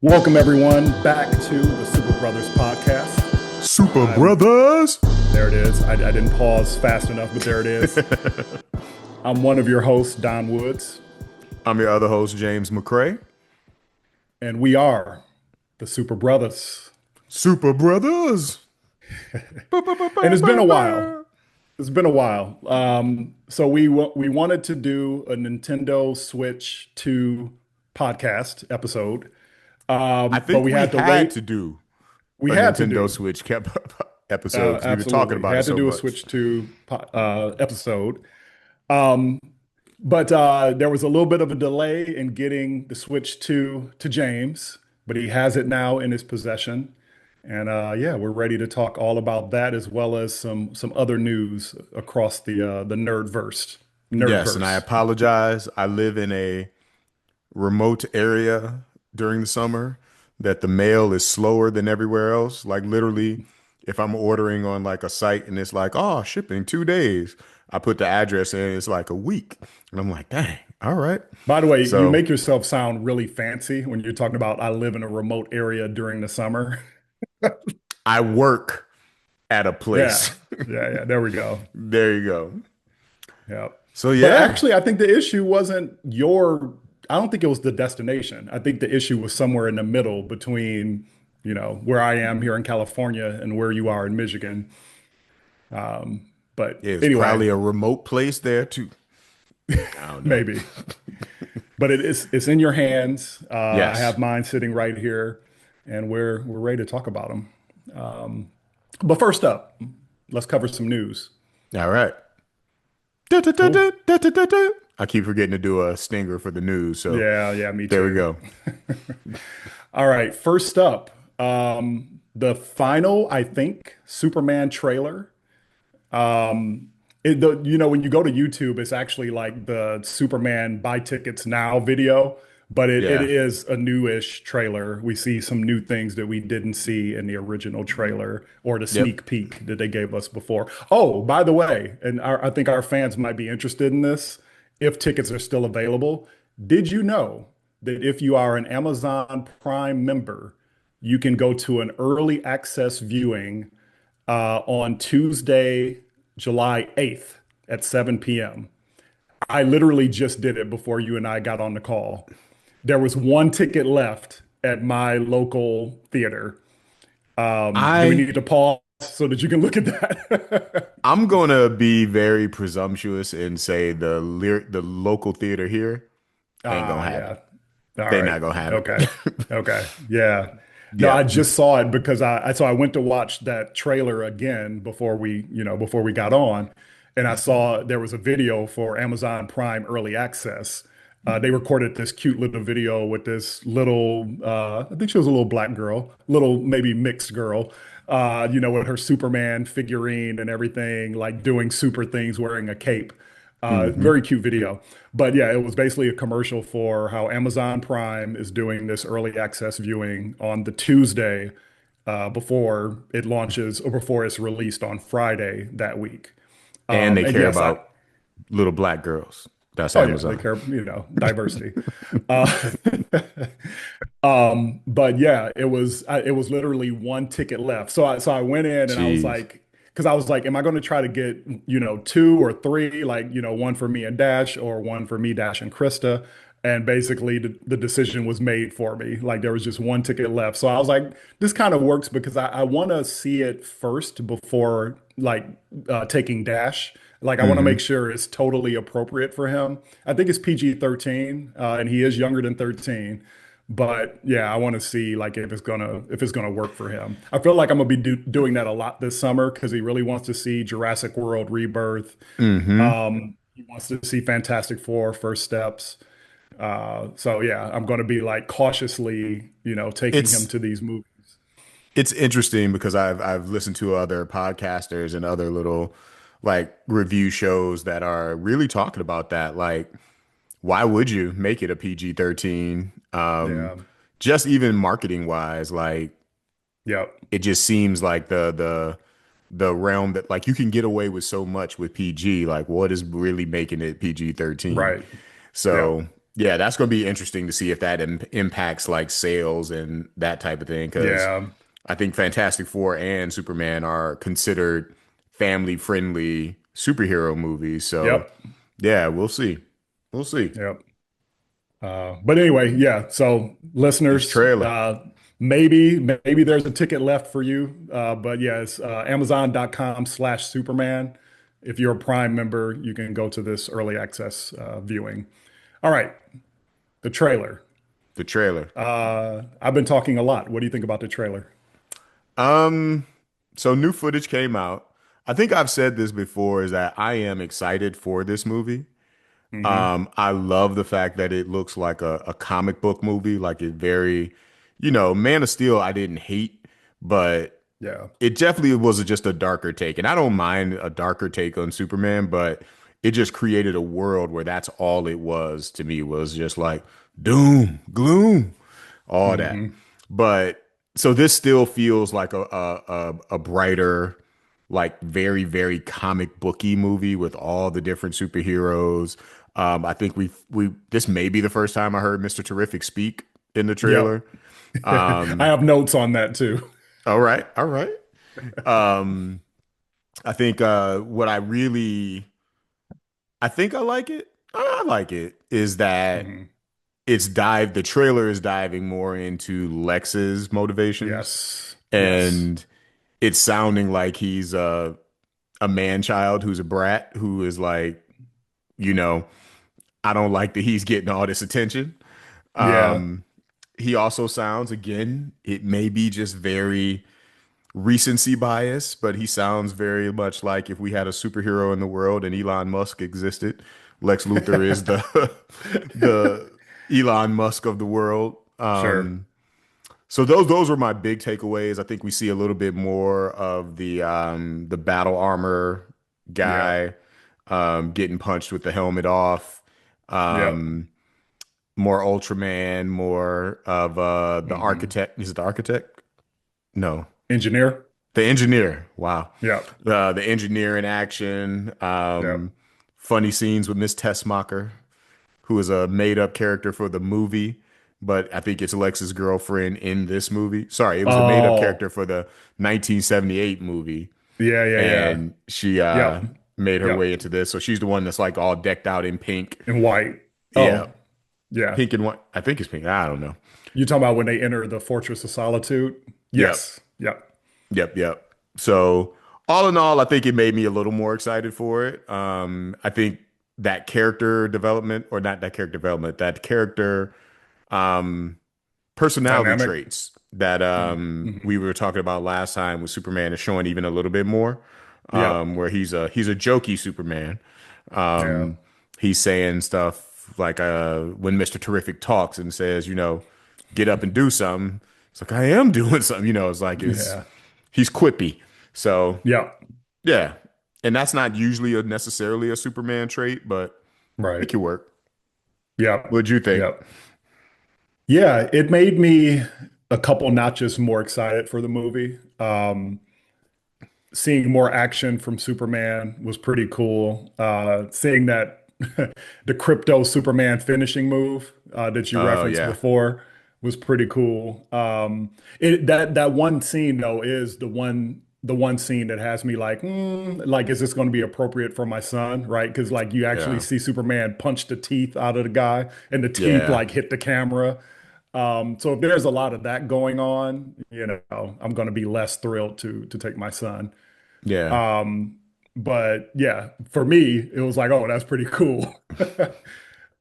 Welcome, everyone, back to the Super Brothers podcast. Super Brothers. There it is. I didn't pause fast enough, but there it is. I'm one of your hosts, Don Woods, I'm your other host, James McCrae. and we are the Super Brothers. Super Brothers. And it's been a while. It's been a while. So we wanted to do a Nintendo Switch 2 podcast episode, I but think we we had to had wait. to do We a had to Nintendo do. Switch episode because we were talking Absolutely about it had to so do a much. Switch 2 episode. Um, But there was a little bit of a delay in getting the Switch 2 to James, but he has it now in his possession. And yeah, we're ready to talk all about that as well as some other news across the nerdverse. Yes, and I Nerdverse. apologize. I live in a remote area during the summer that the mail is slower than everywhere else. Like literally, if I'm ordering on like a site and it's like, oh, shipping 2 days, I put the address in, it's like a week. And I'm like, dang, all right. By the way, you So make yourself sound really fancy when you're talking about I live in a remote area during the summer. I work at a Yeah. place. Yeah, there we go. There you go. Yeah. So But yeah, actually, I think the issue wasn't I don't think it was the destination. I think the issue was somewhere in the middle between, where I am here in California and where you are in Michigan. But it's anyway, probably a remote place there too. I don't know. maybe. But it's in your hands. I Yes. have mine sitting right here, and we're ready to talk about them. But first up, let's cover some news. All right. Cool. I keep forgetting to do a stinger for the news. So Yeah, me there we too. go. All right, first up, the final, I think, Superman trailer. When you go to YouTube, it's actually like the Superman buy tickets now video, but it Yeah. is a newish trailer. We see some new things that we didn't see in the original trailer or the Yep. sneak peek that they gave us before. Oh, by the way, and I think our fans might be interested in this if tickets are still available. Did you know that if you are an Amazon Prime member, you can go to an early access viewing on Tuesday, July 8th at 7 p.m. I literally just did it before you and I got on the call. There was one ticket left at my local theater. Do we I need to pause so that you can look at that? I'm gonna be very presumptuous and say the local theater here ain't gonna have Yeah. it. All They right. not gonna have Okay. it. Okay. Yeah. No, Yeah. I just saw it because so I went to watch that trailer again before we got on, and I saw there was a video for Amazon Prime Early Access. They recorded this cute little video with this little, I think she was a little black girl, little maybe mixed girl, with her Superman figurine and everything, like doing super things, wearing a cape. Hmm. Very cute video. But yeah, it was basically a commercial for how Amazon Prime is doing this early access viewing on the Tuesday before it launches or before it's released on Friday that week. And they And care yes, about little black girls. That's oh yeah, they Amazon. care, diversity. Uh, but yeah, it was literally one ticket left. So I went in and I was Jeez. like, because I was like, am I going to try to get two or three, like one for me and Dash or one for me, Dash and Krista, and basically the decision was made for me. Like there was just one ticket left. So I was like, this kind of works because I want to see it first before like taking Dash. Like I want to make Hmm. sure it's totally appropriate for him. I think it's PG-13, and he is younger than 13. But yeah, I want to see like if it's gonna work for him. I feel like I'm gonna be doing that a lot this summer because he really wants to see Jurassic World Rebirth. Hmm. He wants to see Fantastic Four First Steps. So yeah, I'm gonna be like cautiously, taking him It's to these movies. it's interesting because I've listened to other podcasters and other little like review shows that are really talking about that. Like, why would you make it a PG-13? Yeah. Just even marketing wise, like Yep. it just seems like the realm that like you can get away with so much with PG. Like, what is really making it PG-13? Right. So Yep. Yeah, that's going to be interesting to see if that impacts like sales and that type of thing. Because Yeah. I think Fantastic Four and Superman are considered family friendly superhero movies. So Yep. yeah, we'll see. We'll see. Yep. But anyway, yeah. So This listeners, trailer, maybe there's a ticket left for you. But yeah, it's Amazon.com/Superman. If you're a Prime member, you can go to this early access viewing. All right, the trailer. the trailer. I've been talking a lot. What do you think about the trailer? Um, so new footage came out. I think I've said this before is that I am excited for this movie. Hmm. I love the fact that it looks like a comic book movie, like it very, Man of Steel I didn't hate, but Yeah. it definitely was just a darker take. And I don't mind a darker take on Superman, but it just created a world where that's all it was to me was just like doom, gloom, all that. Hmm. But so this still feels like a brighter, like very, very comic booky movie with all the different superheroes. I think we this may be the first time I heard Mr. Terrific speak in the Yep. trailer. I have notes on that too. All right, all right. Um, I think I think I like it. I like it is that Hmm. the trailer is diving more into Lex's motivations Yes. Yes. and it's sounding like he's a man child who's a brat who is like, you know, I don't like that he's getting all this attention. Yeah. Um, he also sounds, again, it may be just very recency bias, but he sounds very much like if we had a superhero in the world and Elon Musk existed, Lex Luthor is the the Elon Musk of the world. Sure. So those were my big takeaways. I think we see a little bit more of the battle armor Yeah. guy getting punched with the helmet off. Yep. Um, More Ultraman, more of the Hmm. architect. Is it the architect? No, Engineer. the engineer. Wow. Yep. The engineer in action. Yep. Funny scenes with Miss Tessmacher, who is a made-up character for the movie, but I think it's Alexa's girlfriend in this movie. Sorry, it was a made-up Oh, character for the 1978 movie, yeah, yeah, yeah. and she Yep. made her way Yep. into this. So she's the one that's like all decked out in pink. And white. Yeah, Oh, yeah. pink and white. I think it's pink. I don't know. You talking about when they enter the Fortress of Solitude? Yep. Yes. Yep. Yep. So all in all, I think it made me a little more excited for it. I think that character development, or not that character development, that character um, personality Dynamic. traits that Mm-hmm. we were talking about last time with Superman is showing even a little bit more. Yep. Where he's a jokey Superman. Yeah. Um, he's saying stuff like when Mr. Terrific talks and says, get up and do something. It's like I am doing something. It's like it's Yeah. he's quippy. So Yep. yeah, and that's not usually necessarily a Superman trait, but it Right. could work. Yep. What'd you think? Yep. Yeah, it made me a couple notches more excited for the movie. Seeing more action from Superman was pretty cool. Seeing that the crypto Superman finishing move that you Oh referenced yeah, before was pretty cool. That one scene though is the one scene that has me like, like, is this going to be appropriate for my son? Right? Because like you actually yeah, see Superman punch the teeth out of the guy, and the teeth yeah, like hit the camera. So if there's a lot of that going on, I'm going to be less thrilled to take my son. yeah. But yeah, for me, it was like, oh, that's pretty cool.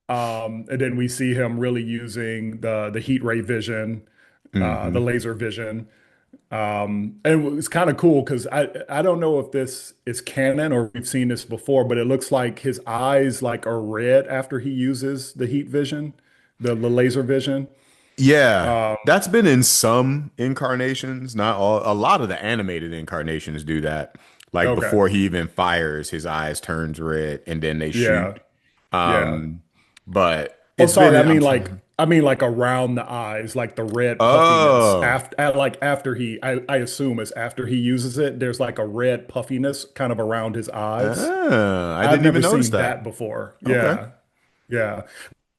And then we see him really using the heat ray vision, the Hmm. laser vision. And it's kind of cool because I don't know if this is canon or we've seen this before, but it looks like his eyes like are red after he uses the heat vision, the laser vision. Yeah, Um, that's been in some incarnations, not all. A lot of the animated incarnations do that. Like okay. before he even fires, his eyes turns red and then they Yeah. shoot. Yeah. Um, but Oh, it's been sorry. I I'm mean like trying. I mean like around the eyes, like the red puffiness Oh, after he I assume is after he uses it, there's like a red puffiness kind of around his eyes. I I've didn't even never notice seen that that. before. Okay. Yeah. Yeah.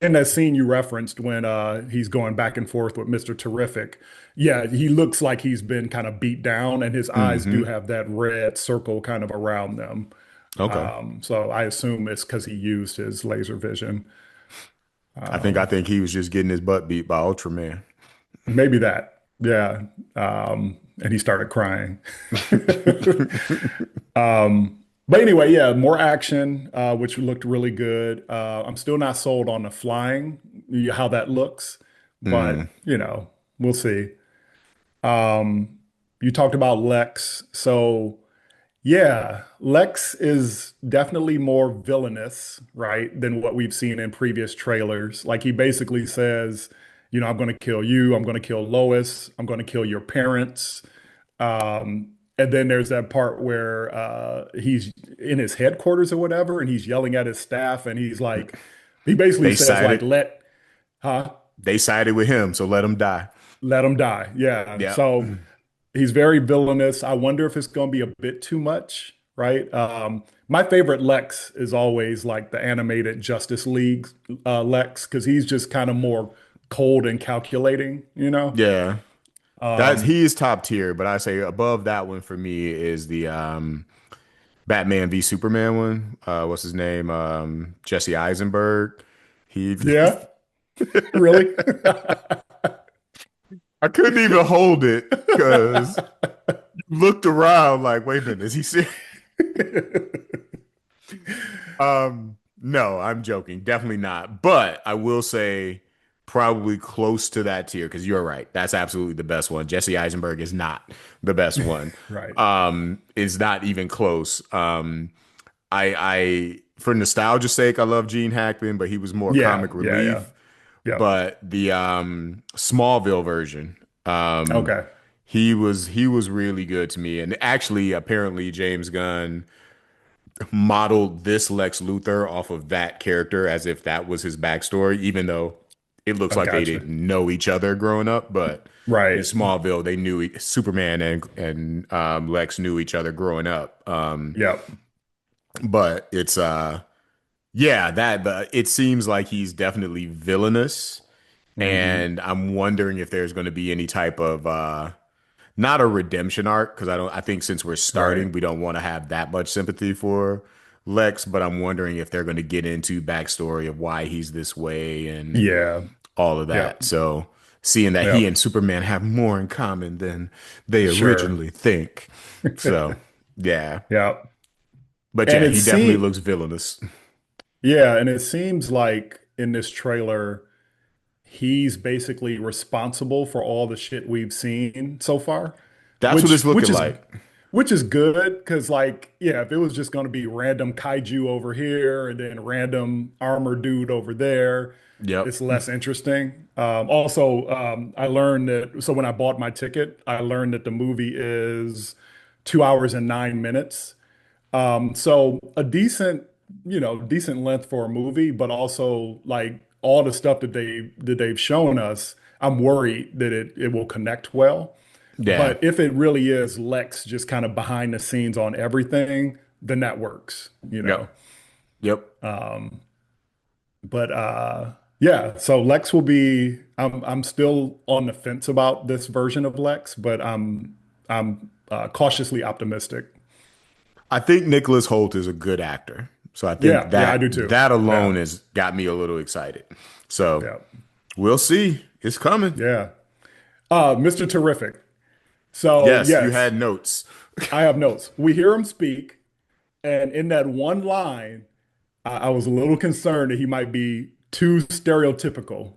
in that scene you referenced when he's going back and forth with Mr. Terrific, yeah, he looks like he's been kind of beat down, and his eyes do Hmm. have that red circle kind of around them. Okay. So I assume it's because he used his laser vision. I think he was just getting his butt beat by Ultraman. Maybe that, yeah. And he started crying. But anyway, yeah, more action, which looked really good. I'm still not sold on the flying, how that looks, Mm, but we'll see. You talked about Lex. So yeah, Lex is definitely more villainous, right, than what we've seen in previous trailers. Like he basically says, I'm going to kill you, I'm going to kill Lois, I'm going to kill your parents. And then there's that part where he's in his headquarters or whatever, and he's yelling at his staff, and he basically they says like, sided. huh? They sided with him, so let him die. Let him die. Yeah. Yeah. So he's very villainous. I wonder if it's going to be a bit too much, right? My favorite Lex is always like the animated Justice League Lex, because he's just kind of more cold and calculating, you know? Yeah. That's Um, he is top tier, but I say above that one for me is the Batman v Superman one. What's his name? Jesse Eisenberg. He yeah, really? I couldn't even hold it because looked around like, wait a minute, is he serious? No, I'm joking. Definitely not. But I will say probably close to that tier because you're right. That's absolutely the best one. Jesse Eisenberg is not the best one. Right. Is not even close. I for nostalgia's sake, I love Gene Hackman, but he was more Yeah, comic yeah, yeah. relief. Yep. But the Smallville version, Okay. he was really good to me. And actually, apparently, James Gunn modeled this Lex Luthor off of that character as if that was his backstory, even though it looks I like they gotcha. didn't know each other growing up. But in Right. Smallville, they knew Superman and Lex knew each other growing up. Yep. But it's yeah, that but it seems like he's definitely villainous, Hmm. and I'm wondering if there's going to be any type of not a redemption arc because I think since we're Right. starting, we don't want to have that much sympathy for Lex, but I'm wondering if they're going to get into backstory of why he's this way and Yeah. all of that. Yep. So seeing that he Yep. and Superman have more in common than they Sure. originally think. So yeah. Yep. But And yeah, it he definitely seemed, looks villainous. yeah, and it seems like in this trailer, he's basically responsible for all the shit we've seen so far, That's what which it's which looking is like. which is good because like yeah, if it was just going to be random kaiju over here and then random armor dude over there, Yep. it's less interesting. Also, I learned that so when I bought my ticket, I learned that the movie is 2 hours and 9 minutes. So a decent length for a movie, but also like all the stuff that they've shown us, I'm worried that it will connect well. Yeah. But if it really is Lex just kind of behind the scenes on everything, then that works. Yep. Yep. But yeah, so Lex will be I'm still on the fence about this version of Lex, but I'm cautiously optimistic. I think Nicholas Holt is a good actor. So I think Yeah, yeah, I that do too. that Yeah. alone has got me a little excited. So Yeah. we'll see. It's coming. Yeah. Mr. Terrific. So, Yes, you yes, had notes. I have notes. We hear him speak, and in that one line, I was a little concerned that he might be too stereotypical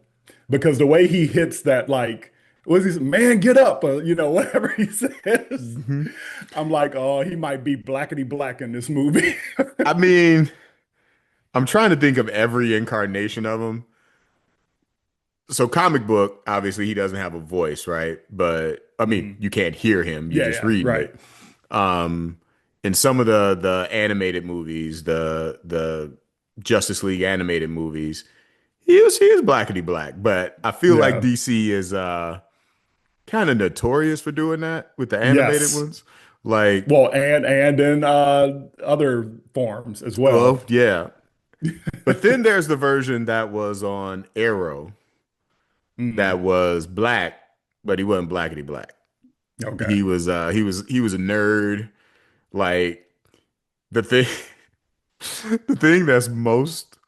because the way he hits that, like, what is he, man, get up, whatever he says. Mhm. I'm like, oh, he might be blackety black in this movie. I mean, I'm trying to think of every incarnation of him. So comic book, obviously he doesn't have a voice, right? But I mean, Mhm. you can't hear him. You're Yeah, just yeah, reading right. it. Um, in some of the animated movies, the Justice League animated movies, he is blackety black. But I feel like Yeah. DC is kind of notorious for doing that with the animated Yes. ones. Like, Well, and in other forms as well, well. yeah. But then there's the version that was on Arrow that Mm, was black, but he wasn't blackety black. okay. He was a nerd. Like the thing the thing that's most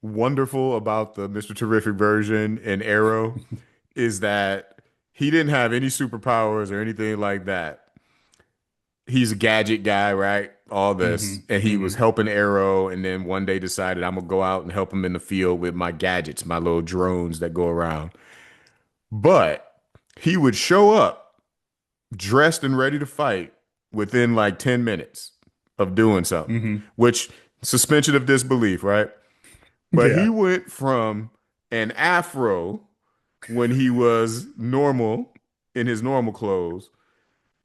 wonderful about the Mr. Terrific version in Arrow is that he didn't have any superpowers or anything like that. He's a gadget guy, right? All this. Hmm. And he was Hmm. helping Arrow, and then one day decided I'm gonna go out and help him in the field with my gadgets, my little drones that go around. But he would show up dressed and ready to fight within like 10 minutes of doing something, Hmm. which suspension of disbelief, right? But he Yeah. went from an afro when he was normal in his normal clothes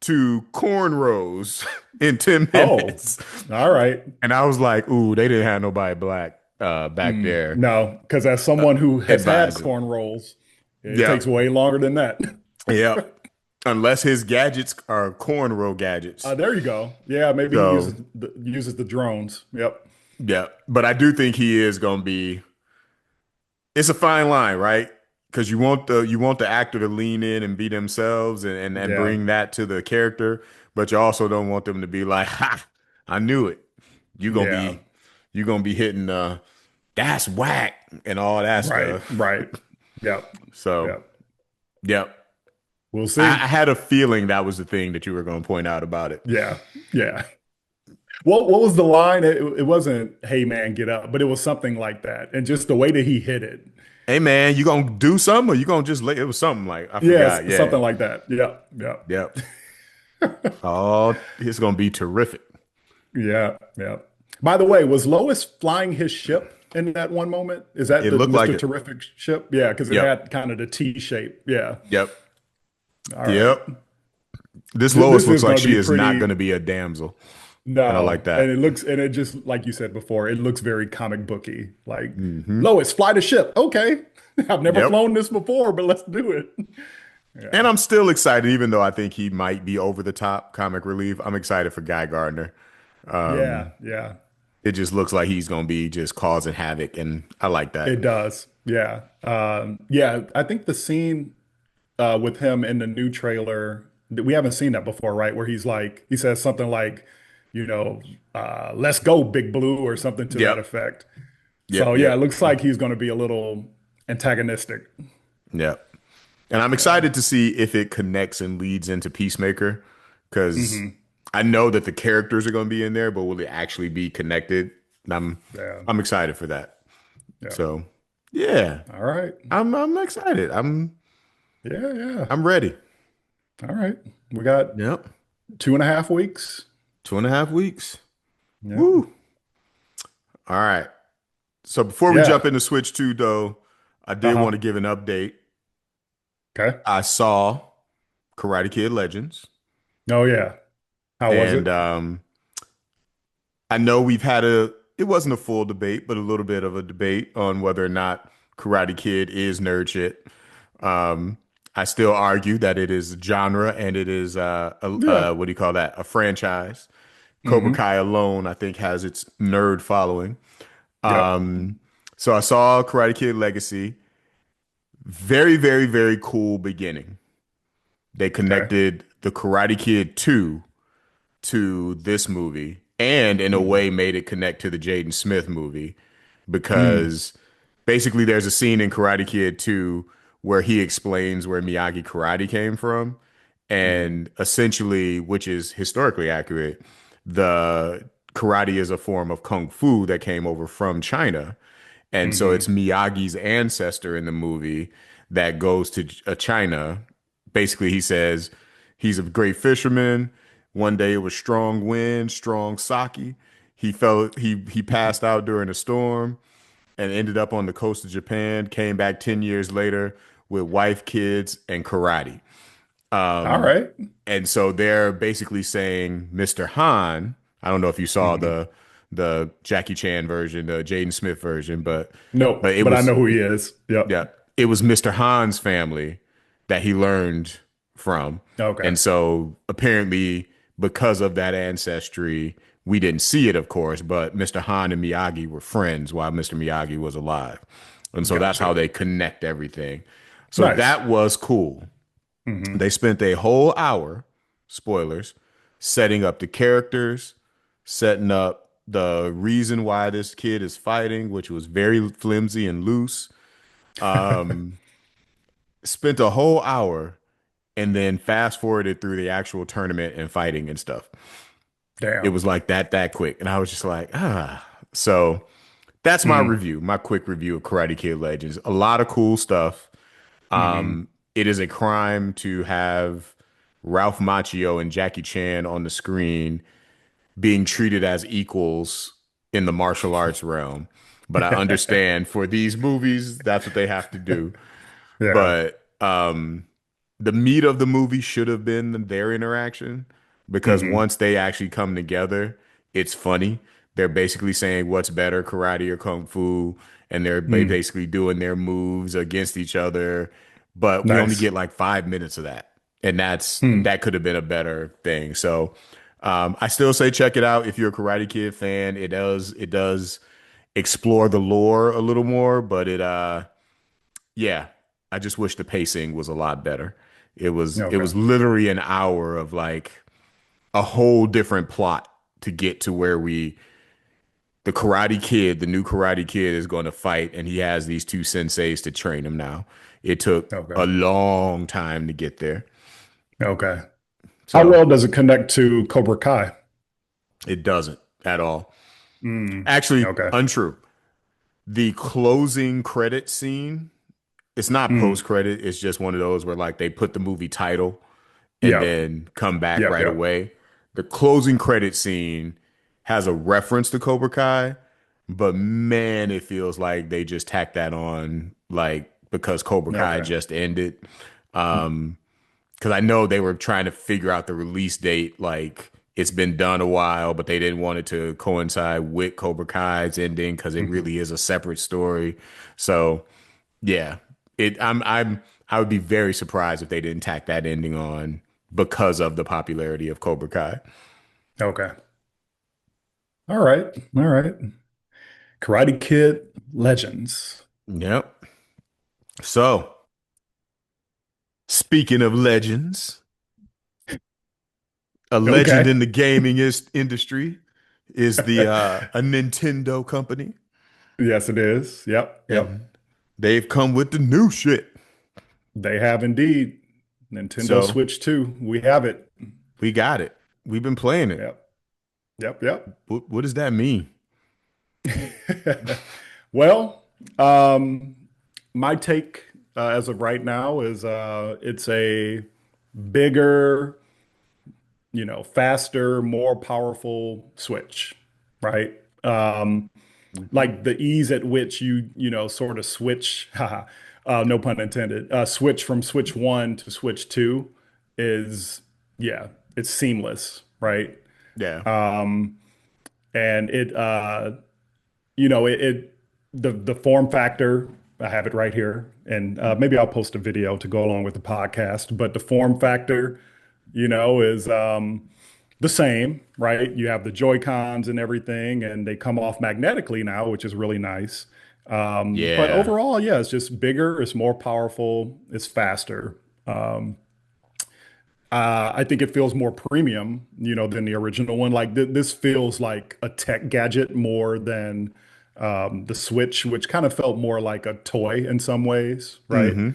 to cornrows in 10 Oh, minutes. all right. And I was like, ooh, they didn't have nobody black back there No, because as someone who has had advising. cornrows, it takes Yep. way longer than that. Yep. Unless his gadgets are cornrow gadgets. There you go. Yeah, maybe he So, uses the drones. Yep. yeah. But I do think he is going to be, it's a fine line, right? Because you want the actor to lean in and be themselves and Yeah. bring that to the character, but you also don't want them to be like, ha, I knew it. You gonna Yeah. be you gonna be hitting that's whack and all that Right. stuff. Right. Yep. So, Yep. yep. We'll I see. had a feeling that was the thing that you were gonna point out about it. Yeah. Yeah. What was the line? It wasn't, "Hey man, get up," but it was something like that. And just the way that he hit it. Hey man, you gonna do something or you gonna just lay it was something like I Yes, forgot. Yeah. something like that. Yep. Yep. Yep. Oh, it's gonna be terrific. Yeah. Yeah. By the way, was Lois flying his ship in that one moment? Is that It the looked like Mr. it. Terrific ship? Yeah, because it Yep. had kind of the T shape. Yeah. Yep. All right. Yep. This Lois This looks is like going to she be is not pretty. going to be a damsel, and I like No, and that. it just like you said before, it looks very comic booky. Like, Hmm. Lois, fly the ship. Okay. I've never Yep. flown this before, but let's do it. Yeah. And I'm still excited, even though I think he might be over the top comic relief. I'm excited for Guy Gardner. Yeah. Yeah. It just looks like he's going to be just causing havoc, and I like that. It does. Yeah. Yeah. I think the scene with him in the new trailer, we haven't seen that before, right? Where he says something like, you know, let's go, Big Blue, or something to that Yep. effect. So Yep. yeah, it Yep. looks like he's going to be a little antagonistic. Yep. And I'm Yeah. excited to see if it connects and leads into Peacemaker, because Hmm. I know that the characters are going to be in there, but will it actually be connected? And Yeah. I'm excited for that. Yeah. So, yeah, All right. I'm excited. Yeah. Yeah. I'm ready. All right. We got Yep. 2.5 weeks. 2.5 weeks. Yeah. Woo. All right. So before we Yeah. jump into Switch 2, though, I did want Uh-huh. to give an update. Okay. I saw Karate Kid Legends, Oh yeah. How was and it? I know we've had it wasn't a full debate, but a little bit of a debate on whether or not Karate Kid is nerd shit. Um, I still argue that it is genre and it is Yeah. what do you call that? A franchise. Cobra Hmm. Kai alone, I think, has its nerd following. Yep. So I saw Karate Kid Legacy. Very, very, very cool beginning. They Okay. connected the Karate Kid 2 to this movie and in a Hmm. way made it connect to the Jaden Smith movie Mm. because basically there's a scene in Karate Kid 2 where he explains where Miyagi karate came from, Hmm. and essentially, which is historically accurate, the karate is a form of kung fu that came over from China. And so it's Hmm. Miyagi's ancestor in the movie that goes to China. Basically, he says he's a great fisherman. One day it was strong wind, strong sake. He passed out during a storm and ended up on the coast of Japan, came back 10 years later with wife, kids, and karate. All right. And so they're basically saying Mr. Han, I don't know if you saw Hmm. the Jackie Chan version, the Jaden Smith version, but Nope, it but I was know who he is. Yep. yeah, it was Mr. Han's family that he learned from. Okay. And so apparently because of that ancestry, We didn't see it, of course, but Mr. Han and Miyagi were friends while Mr. Miyagi was alive. And so that's how Gotcha. they connect everything. So Nice. that was cool. Hmm. They spent a whole hour, spoilers, setting up the characters, setting up the reason why this kid is fighting, which was very flimsy and loose. Spent a whole hour and then fast forwarded through the actual tournament and fighting and stuff. It Damn. was like that quick. And I was just like, ah. So that's my Mm. review, my quick review of Karate Kid Legends. A lot of cool stuff. Hmm. It is a crime to have Ralph Macchio and Jackie Chan on the screen being treated as equals in the martial arts realm. But I understand for these movies, that's what they have to do. Yeah. But the meat of the movie should have been their interaction because Hmm. once they actually come together, it's funny. They're basically saying what's better, karate or kung fu, and they're Mm. basically doing their moves against each other. But we only Nice. get like 5 minutes of that, and Hmm. that could have been a better thing. So I still say check it out if you're a Karate Kid fan. It does explore the lore a little more, but yeah, I just wish the pacing was a lot better. It was Okay. literally an hour of like a whole different plot to get to where the Karate Kid, the new Karate Kid is going to fight and he has these two senseis to train him now. It took a Okay. long time to get there. Okay. How So, well does it connect to Cobra Kai? it doesn't at all. Mm. Actually, Okay. untrue. The closing credit scene, it's not post Mm. credit, it's just one of those where like they put the movie title and Yep. then come back Yep. right Yep. away. The closing credit scene has a reference to Cobra Kai, but man, it feels like they just tacked that on like because Cobra Kai Okay. just ended. Because I know they were trying to figure out the release date, like it's been done a while, but they didn't want it to coincide with Cobra Kai's ending because it Mhm. really is a separate story. So yeah, I would be very surprised if they didn't tack that ending on because of the popularity of Cobra Kai. Okay. All right. All right. Karate Kid Legends. Yep. So, speaking of legends, a legend Okay. in the industry is the a Nintendo company, Yes, it is. Yep. Yep. and they've come with the new shit. They have indeed. Nintendo So, Switch 2. We have it. we got it. We've been playing it. Yep. Yep. Yep. What does that mean? Well, um, my take as of right now is it's a bigger, faster, more powerful Switch, right? Hmm. Like the ease at which sort of switch, haha, no pun intended, switch from Switch 1 to Switch 2 is, yeah, it's seamless, right? Yeah. And the form factor, I have it right here, and maybe I'll post a video to go along with the podcast, but the form factor, is the same, right? You have the Joy-Cons and everything, and they come off magnetically now, which is really nice. But Yeah. overall, yeah, it's just bigger, it's more powerful, it's faster. I think it feels more premium, than the original one. Like this feels like a tech gadget more than the Switch, which kind of felt more like a toy in some ways, right? Hmm.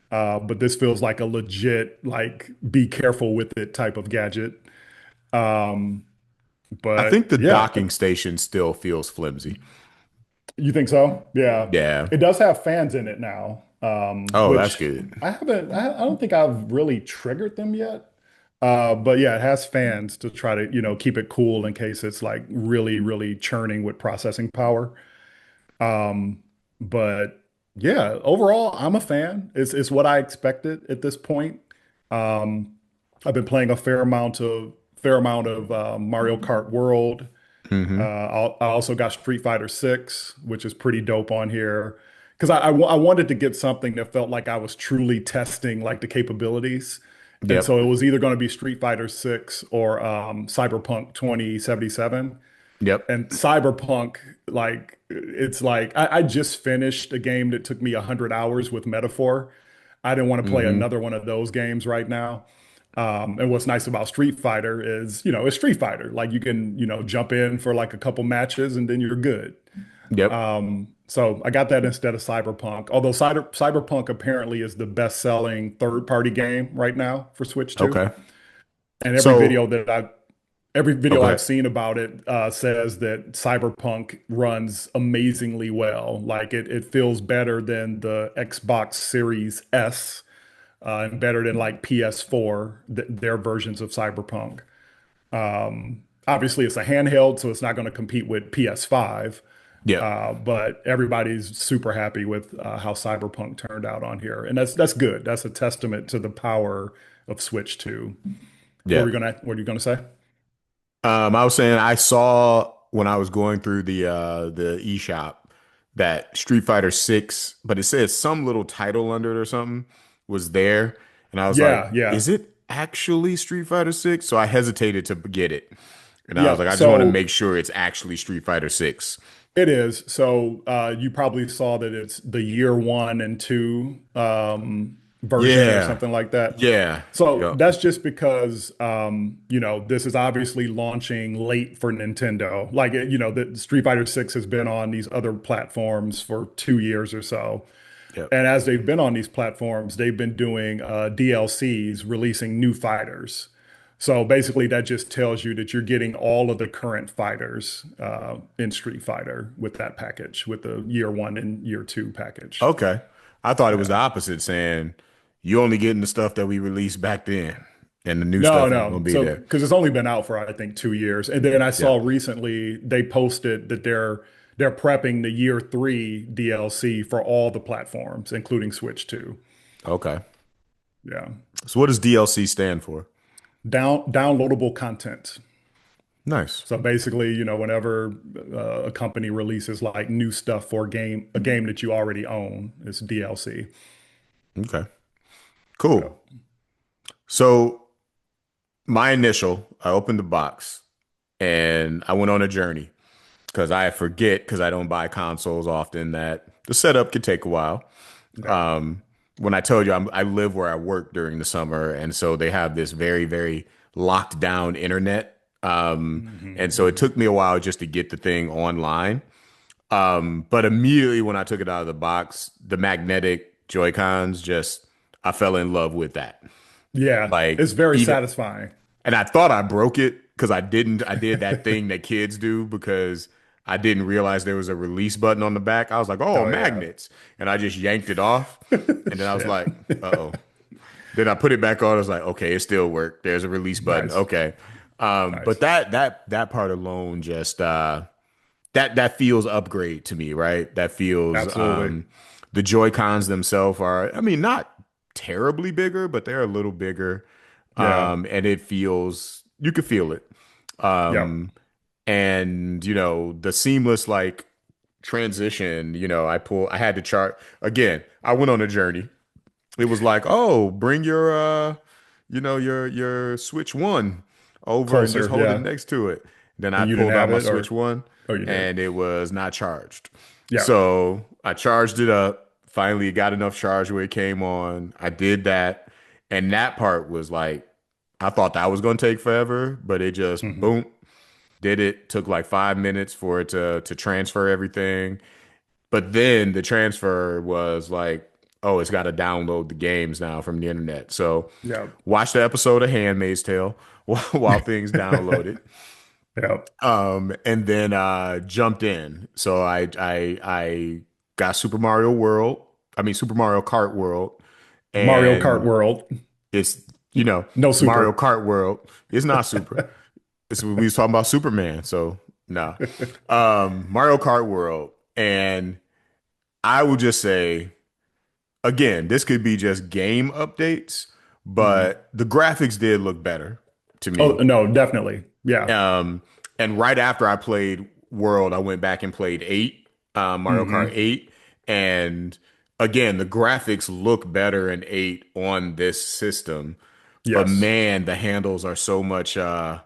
But this feels like a legit, like be careful with it type of gadget. I think But the yeah, docking station still feels flimsy. you think so? Yeah, Yeah. it does have fans in it now, Oh, that's which good. I don't think I've really triggered them yet. But yeah, it has fans to try to, keep it cool in case it's like really, really churning with processing power. But yeah, overall, I'm a fan. It's what I expected at this point. I've been playing a fair amount of Mario Kart World. Hmm. I also got Street Fighter 6, which is pretty dope on here. Because I wanted to get something that felt like I was truly testing like the capabilities. And Yep. so it was either going to be Street Fighter 6 or Cyberpunk 2077. Yep. And Cyberpunk, like, it's like I just finished a game that took me 100 hours with Metaphor. I didn't want to play Hmm. another one of those games right now. And what's nice about Street Fighter is, it's Street Fighter. Like you can, jump in for like a couple matches and then you're good. Yep. So I got that instead of Cyberpunk. Although Cyberpunk apparently is the best-selling third-party game right now for Switch 2. Okay. And So, every oh, video go I've ahead. seen about it says that Cyberpunk runs amazingly well. Like it feels better than the Xbox Series S and better than like PS4, their versions of Cyberpunk. Obviously, it's a handheld, so it's not going to compete with PS5. Yep. But everybody's super happy with how Cyberpunk turned out on here, and that's good. That's a testament to the power of Switch 2. Yep. What are you gonna say? I was saying I saw when I was going through the eShop that Street Fighter 6, but it says some little title under it or something was there. And I was like, Yeah, yeah, is it actually Street Fighter 6? So I hesitated to get it. And I was like, yep. I just want to So make sure it's actually Street Fighter 6. it is. So you probably saw that it's the year one and two version or Yeah. something like that. Yeah. So Yep. that's just because this is obviously launching late for Nintendo. Like the Street Fighter 6 has been on these other platforms for 2 years or so. Yep. And as they've been on these platforms, they've been doing DLCs, releasing new fighters. So basically, that just tells you that you're getting all of the current fighters in Street Fighter with that package, with the year one and year two package. Okay. I thought it was the Yeah. opposite, saying you only getting the stuff that we released back then, and the new No, stuff ain't no. gonna be So there. because it's only been out for I think 2 years, and then I Yeah. saw recently they posted that they're prepping the year three DLC for all the platforms, including Switch 2. Okay. Yeah. So what does DLC stand for? Downloadable content. Nice. So basically, whenever a company releases like new stuff for a game that you already own, it's DLC. Okay. Yeah. Cool. So my initial, I opened the box and I went on a journey because I forget because I don't buy consoles often that the setup could take a while. Yeah. Um, when I told you I live where I work during the summer, and so they have this very, very locked down internet. And so it Hmm. took me a while just to get the thing online. But immediately when I took it out of the box, the magnetic Joy-Cons just I fell in love with that. Yeah. Like It's very even satisfying. and I thought I broke it because I didn't. I did that thing that kids do because I didn't realize there was a release button on the back. I was like, oh, Oh yeah. magnets. And I just yanked it off. And then I was Shit. like, uh-oh. Then I put it back on. I was like, okay, it still worked. There's a release button. Nice. Okay. But Nice. that part alone just that feels upgrade to me, right? That feels Absolutely. the Joy Cons themselves are, I mean, not terribly bigger, but they're a little bigger. Yeah. And it feels you could feel it. Yep. And the seamless like transition, I had to chart again. I went on a journey. It was like, oh, bring your your Switch One over and just Closer. hold it Yeah. next to it. Then I And you didn't pulled out have my it, Switch or One oh, you did. and it was not charged. Yeah. So I charged it up. Finally got enough charge where it came on. I did that. And that part was like, I thought that was going to take forever, but it just Hmm. boom, did it. Took like 5 minutes for it to transfer everything. But then the transfer was like, oh, it's got to download the games now from the internet. So Yeah. watch the episode of Handmaid's Tale while things downloaded. Yeah. And then jumped in. So I got Super Mario World. I mean Super Mario Kart World, Mario Kart and World. it's No Mario super. Kart World. It's not super. We was talking about Superman, so nah. Mario Kart World, and I would just say again, this could be just game updates, Mhm. but the graphics did look better to Oh, me. no, definitely. Yeah. Um, and right after I played World, I went back and played 8, Mario Kart Hmm. 8. And again, the graphics look better in 8 on this system. But Yes. man, the handles are so much I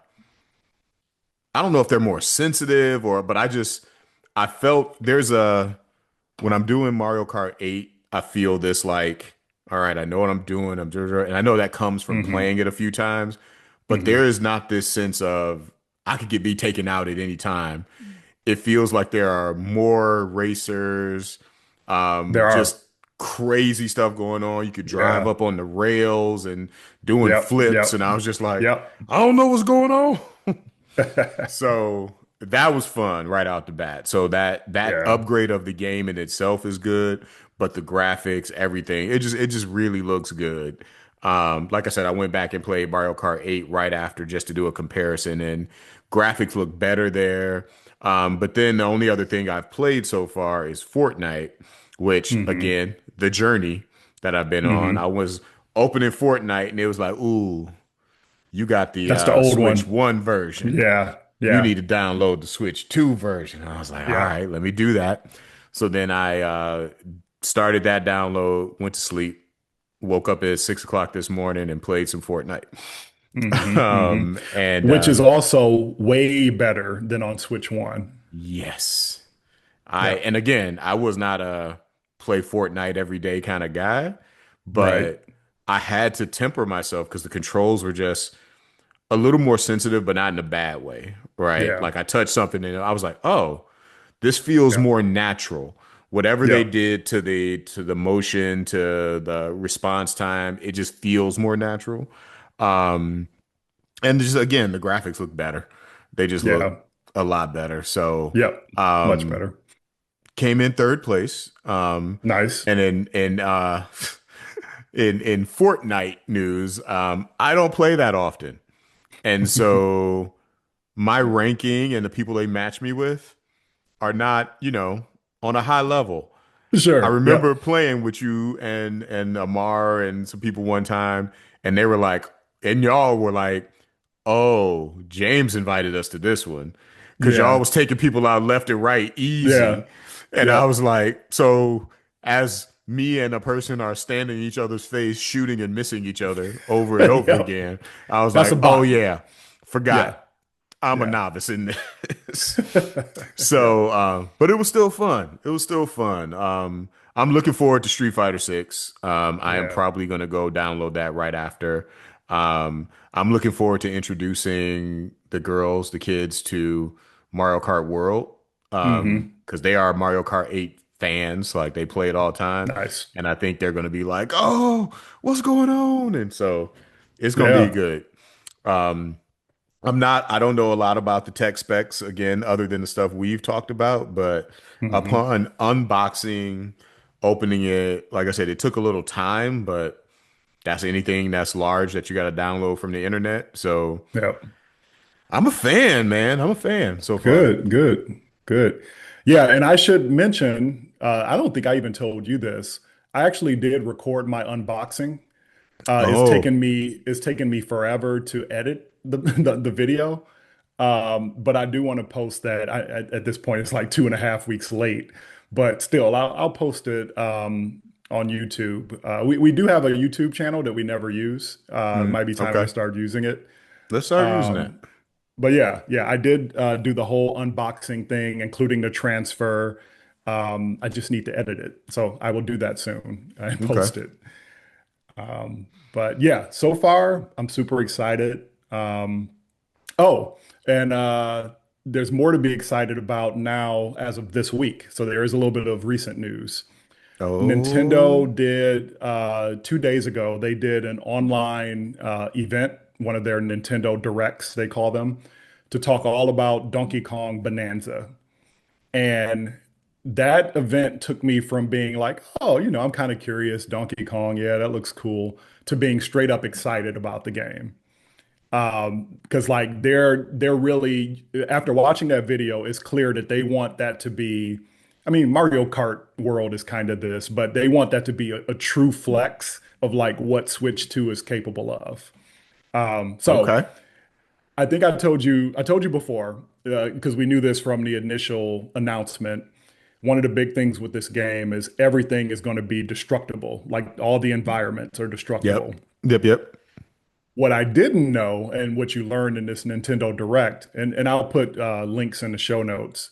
don't know if they're more sensitive or but I felt there's a when I'm doing Mario Kart 8, I feel this like, all right, I know what I'm doing. And I know that comes from Hmm. playing it a few times, but there Hmm. is not this sense of I could be taken out at any time. It feels like there are more racers, There are. just crazy stuff going on. You could drive Yeah. up on the rails and doing Yep. flips, and Yep. I was just like, Yep. I don't know what's going on. So that was fun right out the bat. So that Yeah. upgrade of the game in itself is good, but the graphics, everything, it just really looks good. Like I said, I went back and played Mario Kart 8 right after just to do a comparison, and graphics look better there. But then the only other thing I've played so far is Fortnite, which Hmm. again, the journey that I've been on. I Hmm. was opening Fortnite and it was like, ooh, you got the That's the old Switch one. 1 version. Yeah. You Yeah. need to download the Switch 2 version. I was like, all Yeah. right, let me do that. So then I started that download, went to sleep, woke up at 6 o'clock this morning and played some Fortnite. Hmm. Hmm. And Which is also way better than on Switch One. yes, Yep. and again, I was not a play Fortnite every day kind of guy, Right. but I had to temper myself because the controls were just a little more sensitive, but not in a bad way, right? Yeah. Like I touched something and I was like, oh, this feels Yep. more natural. Whatever they Yep. did to the motion, to the response time, it just feels more natural. Um, and just again, the graphics look better. They just look Yeah. a lot better. So, Yep. Much um, better. came in third place. Nice. And in in Fortnite news, I don't play that often. And so my ranking and the people they match me with are not, on a high level. I Sure. remember Yep. playing with you and Amar and some people one time, and they were like, and y'all were like, "Oh, James invited us to this one," because y'all Yeah. was taking people out left and right Yeah. easy, and I was Yep. like, so as me and a person are standing in each other's face, shooting and missing each other over and over Yep. again, I was That's a like, "Oh bot. yeah, forgot." Yeah. I'm a Yeah. novice in this. Yep. So, but it was still fun. It was still fun. I'm looking forward to Street Fighter 6. I am Yeah. probably going to go download that right after. I'm looking forward to introducing the girls, the kids to Mario Kart World. Hmm. Because they are Mario Kart 8 fans, like they play it all the time. Nice. And I think they're going to be like, "Oh, what's going on?" And so it's going to be Yeah. good. Um, I don't know a lot about the tech specs again, other than the stuff we've talked about, but Hmm. upon unboxing, opening it, like I said, it took a little time, but that's anything that's large that you got to download from the internet. So Yep. I'm a fan, man. I'm a fan so far. Good. Good. Good. Yeah. And I should mention, I don't think I even told you this. I actually did record my unboxing. Oh, It's taken me forever to edit the video. But I do want to post that. At this point, it's like 2.5 weeks late, but still, I'll post it on YouTube. We do have a YouTube channel that we never use. It might be time we okay. start using it. Let's start using that. But yeah, yeah, I did do the whole unboxing thing, including the transfer. I just need to edit it, so I will do that soon and Okay. post it. But yeah, so far I'm super excited. Oh, and there's more to be excited about now as of this week. So there is a little bit of recent news. Oh, Nintendo did 2 days ago, they did an online event, one of their Nintendo Directs, they call them, to talk all about Donkey Kong Bonanza. And that event took me from being like, oh, I'm kind of curious, Donkey Kong, yeah, that looks cool, to being straight up excited about the game. Because like they're really after watching that video, it's clear that they want that to be. I mean, Mario Kart World is kind of this, but they want that to be a true flex of like what Switch 2 is capable of. So okay. I think I told you before, because we knew this from the initial announcement. One of the big things with this game is everything is going to be destructible. Like all the environments are Yep. destructible. Yep. Yep. What I didn't know, and what you learned in this Nintendo Direct, and I'll put links in the show notes,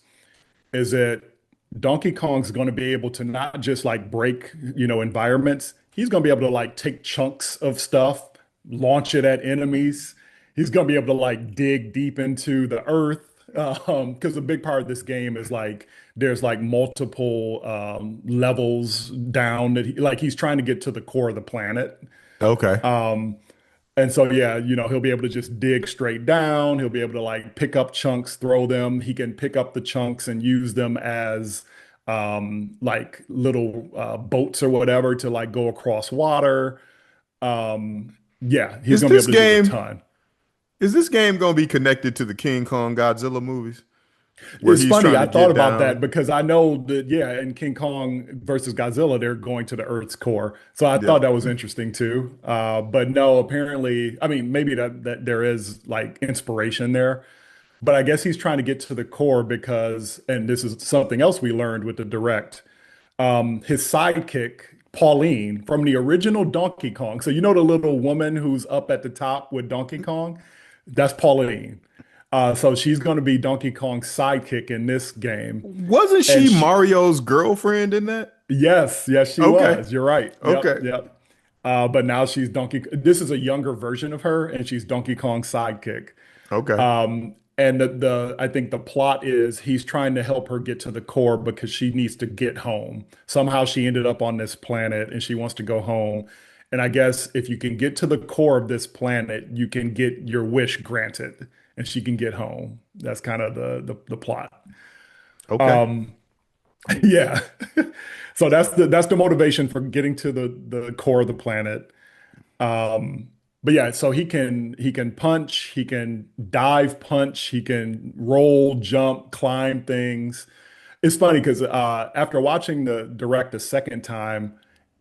is that Donkey Kong's going to be able to not just like break, environments. He's going to be able to like take chunks of stuff, launch it at enemies. He's going to be able to like dig deep into the earth. Because a big part of this game is like there's like multiple levels down that like he's trying to get to the core of the planet. Okay. And so, yeah, he'll be able to just dig straight down. He'll be able to like pick up chunks, throw them. He can pick up the chunks and use them as like little boats or whatever to like go across water. Yeah, he's Is gonna be this able to do a game ton. is this game gonna be connected to the King Kong Godzilla movies where It's he's funny, trying I to thought get about down? that because I know that, yeah, in King Kong versus Godzilla, they're going to the Earth's core. So I thought Yep. that was interesting too. But no, apparently, I mean, maybe that there is like inspiration there. But I guess he's trying to get to the core because, and this is something else we learned with the direct, his sidekick, Pauline, from the original Donkey Kong. So you know the little woman who's up at the top with Donkey Kong? That's Pauline. So she's going to be Donkey Kong's sidekick in this game. Wasn't And she she, Mario's girlfriend in that? yes, she Okay. was. You're right. Yep, Okay. yep. But now she's Donkey. This is a younger version of her, and she's Donkey Kong's sidekick. Okay. And the I think the plot is he's trying to help her get to the core because she needs to get home. Somehow she ended up on this planet and she wants to go home. And I guess if you can get to the core of this planet, you can get your wish granted and she can get home. That's kind of the plot. Okay. Yeah. So that's the motivation for getting to the core of the planet. But yeah, so he can punch, he can dive punch, he can roll, jump, climb things. It's funny because after watching the direct a second time,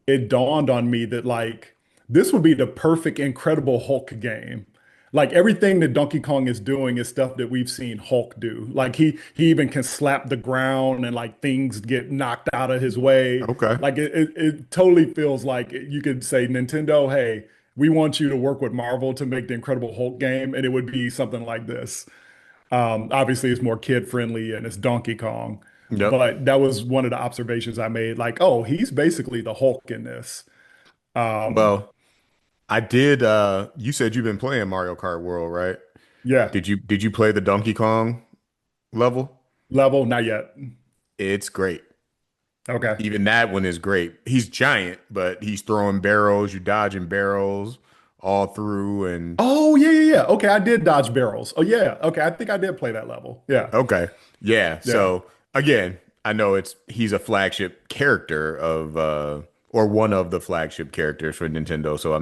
it dawned on me that like this would be the perfect Incredible Hulk game. Like everything that Donkey Kong is doing is stuff that we've seen Hulk do. Like he even can slap the ground and like things get knocked out of his way. Okay. Like it totally feels like you could say, Nintendo, hey, we want you to work with Marvel to make the Incredible Hulk game, and it would be something like this. Obviously, it's more kid friendly and it's Donkey Kong, Yep. but that was one of the observations I made. Like, oh, he's basically the Hulk in this. Um, Well, I did you said you've been playing Mario Kart World, right? yeah, Did you play the Donkey Kong level? level, not yet. It's great. Okay. Even that one is great. He's giant, but he's throwing barrels, you dodging barrels all through and Oh, yeah, yeah, yeah. Okay, I did dodge barrels. Oh, yeah. Okay, I think I did play that level. Yeah, okay. Yeah. yeah. So again, I know he's a flagship character of or one of the flagship characters for Nintendo, so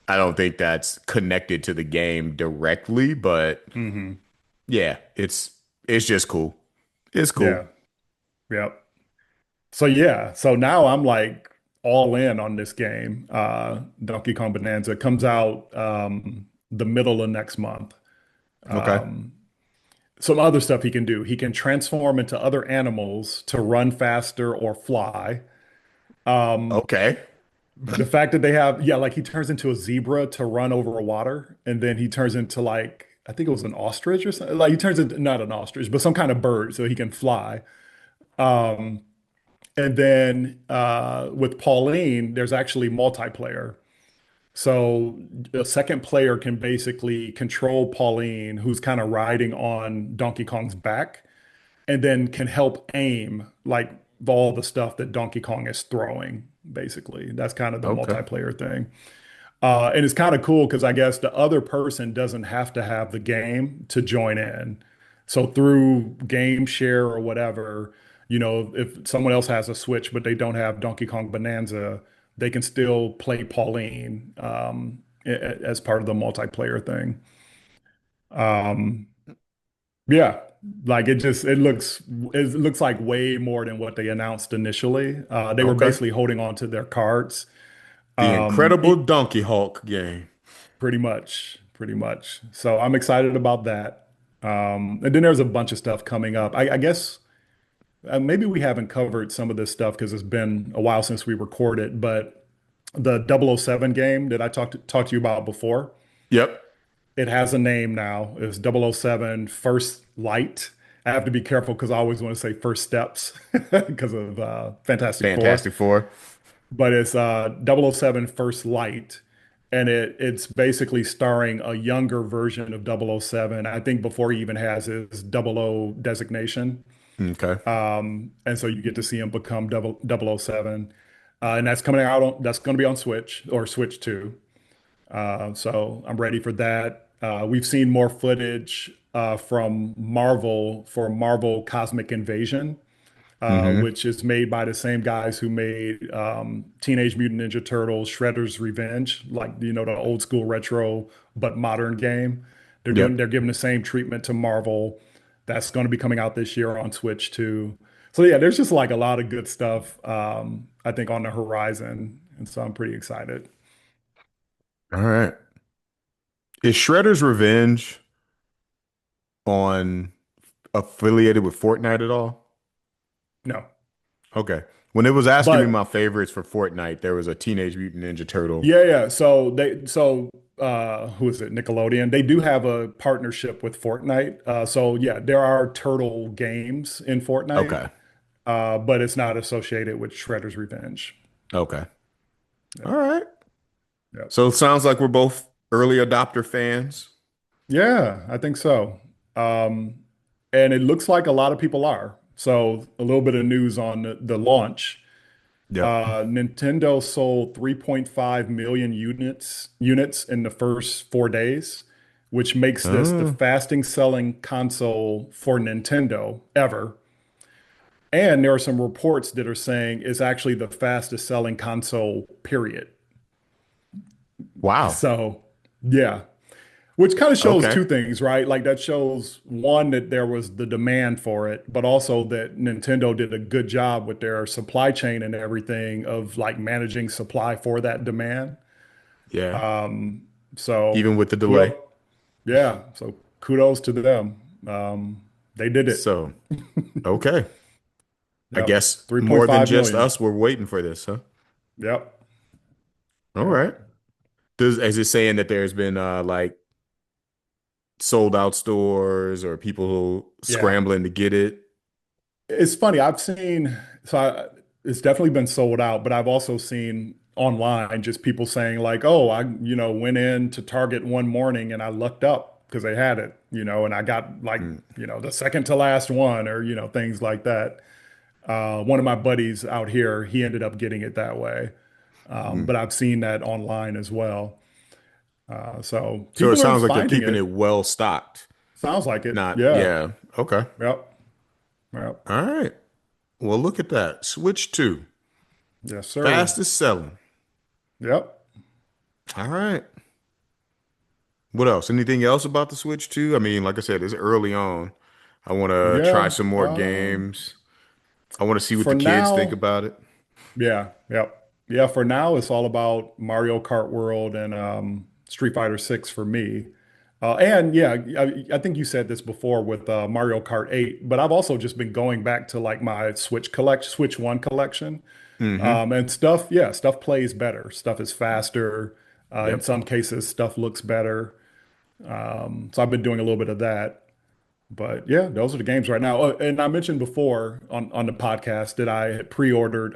I don't think that's connected to the game directly, but Hmm. yeah, it's just cool. It's cool. Yeah, yeah. So yeah, so now I'm like all in on this game. Donkey Kong Bonanza comes out the middle of next month. Okay. Some other stuff he can do. He can transform into other animals to run faster or fly. Okay. The fact that they have, yeah, like he turns into a zebra to run over water, and then he turns into like, I think it was an ostrich or something. Like he turns into not an ostrich, but some kind of bird so he can fly. And then with Pauline, there's actually multiplayer. So a second player can basically control Pauline, who's kind of riding on Donkey Kong's back, and then can help aim like all the stuff that Donkey Kong is throwing, basically. That's kind of the Okay. multiplayer thing. And it's kind of cool because I guess the other person doesn't have to have the game to join in. So through game share or whatever, if someone else has a Switch but they don't have Donkey Kong Bonanza, they can still play Pauline as part of the multiplayer thing. Um, yeah, like it looks like way more than what they announced initially. They were Okay. basically holding on to their cards. The Um, Incredible Donkey Hulk game. Pretty much, pretty much. So I'm excited about that. And then there's a bunch of stuff coming up. I guess maybe we haven't covered some of this stuff because it's been a while since we recorded, but the 007 game that I talked to you about before. Yep. It has a name now. It's 007 First Light. I have to be careful because I always want to say First Steps because of Fantastic Four. Fantastic Four. But it's 007 First Light. And it's basically starring a younger version of 007. I think before he even has his 00 designation. Okay. And so you get to see him become 007. And that's coming out on, that's going to be on Switch or Switch 2. So I'm ready for that. We've seen more footage from Marvel for Marvel Cosmic Invasion, Mm-hmm. which is made by the same guys who made Teenage Mutant Ninja Turtles, Shredder's Revenge, like the old school retro but modern game. Yep. They're giving the same treatment to Marvel. That's going to be coming out this year on Switch too. So yeah, there's just like a lot of good stuff I think on the horizon, and so I'm pretty excited. All right. Is Shredder's Revenge on affiliated with Fortnite at all? No, Okay. When it was asking me my but favorites for Fortnite, there was a Teenage Mutant Ninja Turtle. yeah. So who is it? Nickelodeon. They do have a partnership with Fortnite. So yeah, there are turtle games in Fortnite, Okay. but it's not associated with Shredder's Revenge. Okay. Yeah, All right. yeah, So it sounds like we're both early adopter fans. yeah. I think so. Um, and it looks like a lot of people are. So a little bit of news on the launch. Yep. Nintendo sold 3.5 million units in the first 4 days, which makes this the Oh, fastest selling console for Nintendo ever. And there are some reports that are saying it's actually the fastest selling console, period. wow. So, yeah, which kind of shows Okay. two things, right? Like that shows one, that there was the demand for it, but also that Nintendo did a good job with their supply chain and everything of like managing supply for that demand. Yeah. So Even with the delay. kudos, yeah. So kudos to them. They did it. So, okay. I Yep. guess more than 3.5 just million. us were waiting for this, huh? Yep. All Yep. right. Is it saying that there's been like sold out stores or people Yeah. scrambling to get it? It's funny. It's definitely been sold out, but I've also seen online just people saying like, "Oh, I went in to Target one morning and I looked up because they had it, and I got Mm, the second to last one or things like that." One of my buddies out here, he ended up getting it that way. mm. But I've seen that online as well. So So it people are sounds like they're finding keeping it. it well stocked. Sounds like it. Not, Yeah. yeah. Okay. Yep. Yep. All right. Well, look at that. Switch 2. Yes, sir. Fastest selling. Yep. All right. What else? Anything else about the Switch 2? I mean, like I said, it's early on. I want to try Yeah. some more games. I want to see what For the kids think now, about it. yeah. Yep. Yeah. For now, it's all about Mario Kart World and Street Fighter 6 for me. And yeah, I think you said this before with Mario Kart 8, but I've also just been going back to like my Switch 1 collection. Mm-hmm. And stuff, yeah, stuff plays better. Stuff is faster. In Yep. some cases, stuff looks better. So I've been doing a little bit of that. But yeah, those are the games right now. And I mentioned before on the podcast that I had pre-ordered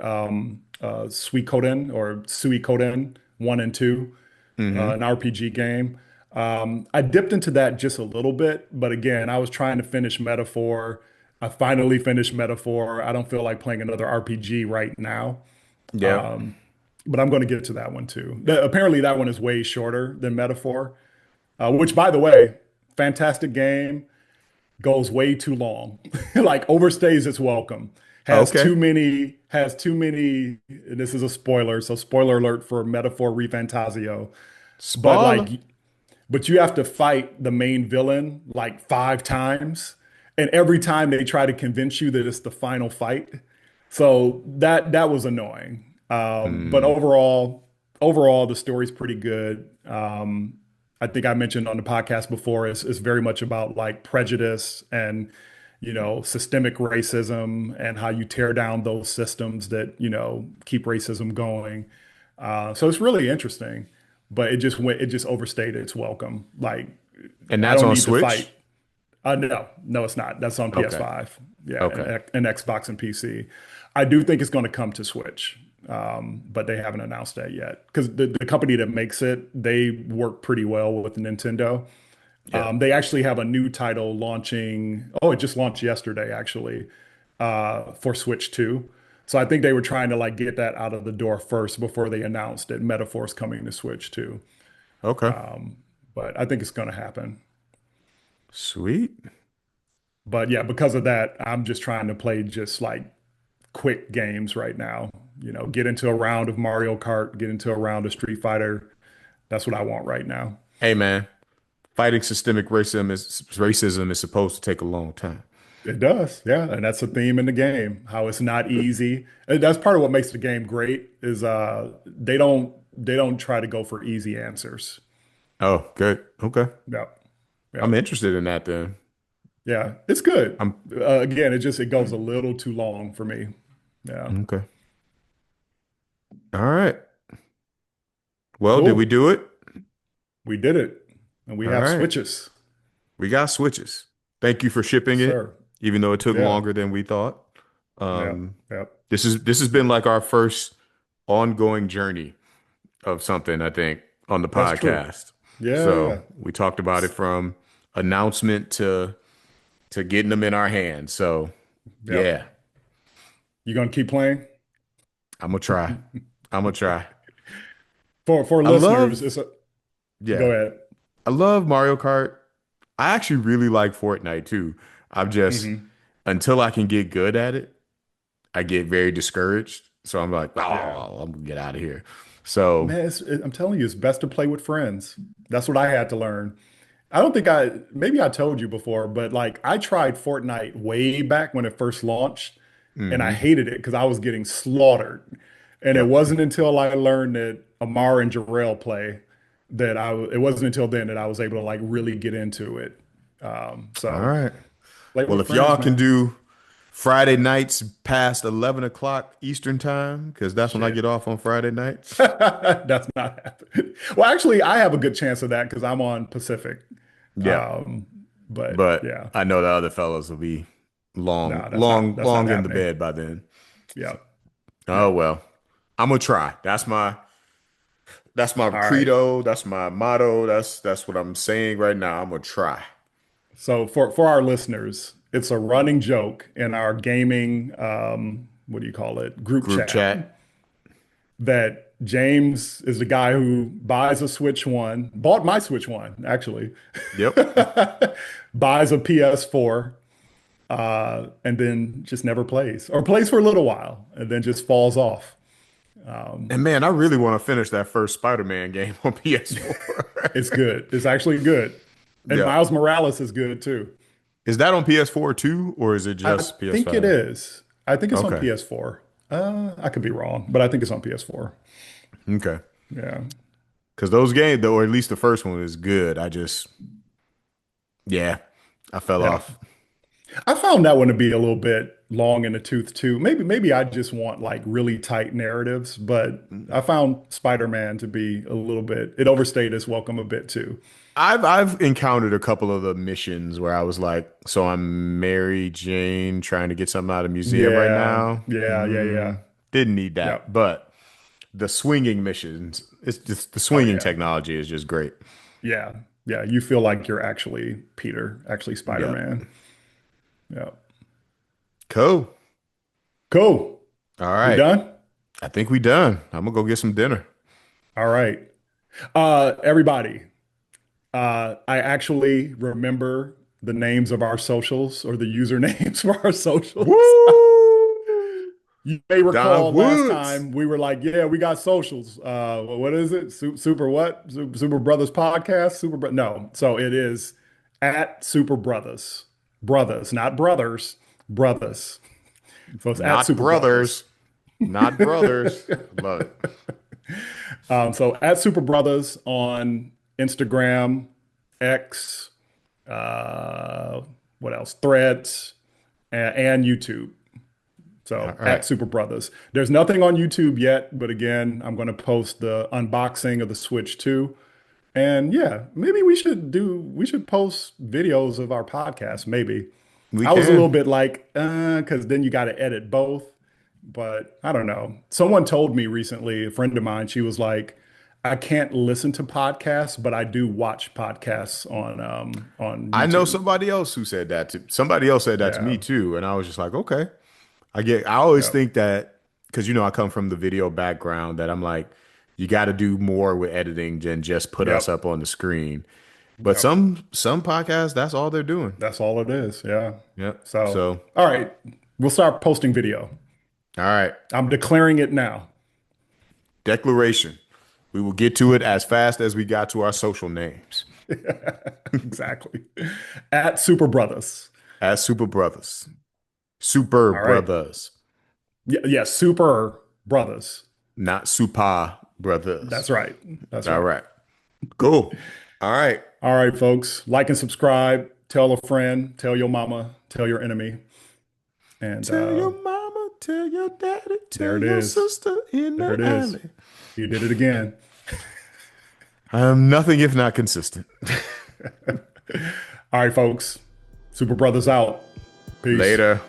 Suikoden or Suikoden 1 and 2, an Mm-hmm. RPG game. I dipped into that just a little bit, but again, I was trying to finish Metaphor. I finally finished Metaphor. I don't feel like playing another RPG right now. Yep. But I'm going to get to that one too. Apparently, that one is way shorter than Metaphor, which, by the way, fantastic game, goes way too long, like overstays its welcome. Okay. Has too many. This is a spoiler, so spoiler alert for Metaphor Refantasio. But Spoiler. but you have to fight the main villain like 5 times, and every time they try to convince you that it's the final fight. So that was annoying. But Mm. overall, the story's pretty good. I think I mentioned on the podcast before, it's very much about like prejudice and systemic racism and how you tear down those systems that keep racism going. So it's really interesting, but it just overstayed its welcome. Like, And I that's don't on need to fight. Switch? No, no, it's not. That's on Okay. PS5. Yeah, Okay. and Xbox and PC. I do think it's going to come to Switch, but they haven't announced that yet because the company that makes it, they work pretty well with Nintendo. Yeah. They actually have a new title launching. Oh, it just launched yesterday, actually, for Switch 2. So I think they were trying to like get that out of the door first before they announced that Metaphor's coming to Switch 2. Okay. But I think it's going to happen. Sweet. But yeah, because of that, I'm just trying to play just like quick games right now. Get into a round of Mario Kart, get into a round of Street Fighter. That's what I want right now. Hey man, fighting systemic racism is supposed to take a long time. It does, yeah, and that's a theme in the game. How it's not easy. And that's part of what makes the game great is they don't try to go for easy answers. Oh, good. Okay. Yep, I'm yep, interested in that then. yeah, it's good. I'm Again, it goes a little too long for me. Yeah, okay. All right. Well, did we cool. do it? We did it, and we All have right. switches. We got switches. Thank you for Yes, shipping it, sir. even though it took Yeah, longer than we thought. yep, Um, yep. this has been like our first ongoing journey of something, I think, on the That's true. podcast. Yeah, So yeah. we talked about it from announcement to getting them in our hands. So Yep. yeah, You gonna keep playing? I'm gonna try. I'm gonna try. For I listeners, love, it's a go yeah, ahead. I love Mario Kart. I actually really like Fortnite too. I'm just Hmm. until I can get good at it, I get very discouraged. So I'm like, Yeah. oh, I'm gonna get out of here. So Man, I'm telling you, it's best to play with friends. That's what I had to learn. I don't think maybe I told you before, but like I tried Fortnite way back when it first launched, and I hmm hated it because I was getting slaughtered. And it yep. wasn't until I learned that Amar and Jarrell play it wasn't until then that I was able to like really get into it. All So right. play Well, with if y'all friends, can man. do Friday nights past 11 o'clock Eastern time, because that's when I get Shit. off on Friday nights. That's not happening. Well, actually, I have a good chance of that because I'm on Pacific. Yeah. Um, but But yeah, I know the other fellas will be long, no, long, that's not long in the happening. bed by then. Yeah, Oh yeah. well. I'm gonna try. That's my All right. credo. That's my motto. That's what I'm saying right now. I'm gonna try. So for our listeners, it's a running joke in our gaming what do you call it, group Group chat, chat. that James is the guy who buys a Switch One, bought my Switch One actually, Yep. buys a PS4, and then just never plays, or plays for a little while and then just falls off. And man, I really want to finish that first Spider-Man game on PS4. It's good. It's actually good. And Yeah. Miles Morales is good too. Is that on PS4 too, or is it I just think it PS5? is. I think it's on Okay. PS4. I could be wrong, but I think it's on PS4. Okay. Yeah. Because those games, though, or at least the first one is good. Yeah, I fell Yeah. off. I found that one to be a little bit long in the tooth too. Maybe I just want like really tight narratives, but I found Spider-Man to be a little bit, it overstayed its welcome a bit too. I've encountered a couple of the missions where I was like, so I'm Mary Jane trying to get something out of museum right Yeah. now. Yeah, yeah, yeah. Didn't need that, Yep. but the swinging missions, it's just the Oh swinging yeah. technology is just great. Yeah. Yeah. You feel like you're actually Peter, actually Yep. Spider-Man. Yeah. Cool. Cool. All We right. done? I think we done. I'm gonna go get some dinner. All right. Everybody, I actually remember the names of our socials or the usernames for our socials. Woo! You may Don recall last Woods. time we were like, yeah, we got socials. What is it? Super what? Super Brothers Podcast? No. So it is at Super Brothers. Brothers, not brothers, brothers. So it's at Not Super Brothers. brothers. Not brothers. Love it. So at Super Brothers on Instagram, X, uh, what else? Threads, and YouTube. All So right. at Super Brothers. There's nothing on YouTube yet, but again, I'm going to post the unboxing of the Switch 2. And yeah, maybe we should post videos of our podcast, maybe. We I was a little can. bit like, because then you got to edit both. But I don't know. Someone told me recently, a friend of mine, she was like, I can't listen to podcasts, but I do watch podcasts on I know YouTube. somebody else who said that to somebody else said that to Yeah. me too. And I was just like, okay. I always Yep. think that because I come from the video background that I'm like, you got to do more with editing than just put us Yep. up on the screen. But Yep. some podcasts, that's all they're doing. That's all it is. Yeah. Yep. So, So, all right, we'll start posting video. all right. I'm declaring it now. Declaration. We will get to it as fast as we got to our social names. Exactly. At Super Brothers. As Super Brothers. Super All right. Brothers. Yeah, yeah, Super Brothers. Not Super Brothers. That's right. That's All right. right. Cool. All right. All right, folks. Like and subscribe. Tell a friend. Tell your mama. Tell your enemy. And Tell your mama, tell your daddy, there tell it your is. sister in There the it is. alley. You did it again. I am nothing if not consistent. All right, folks. Super Brothers out. Peace. Later.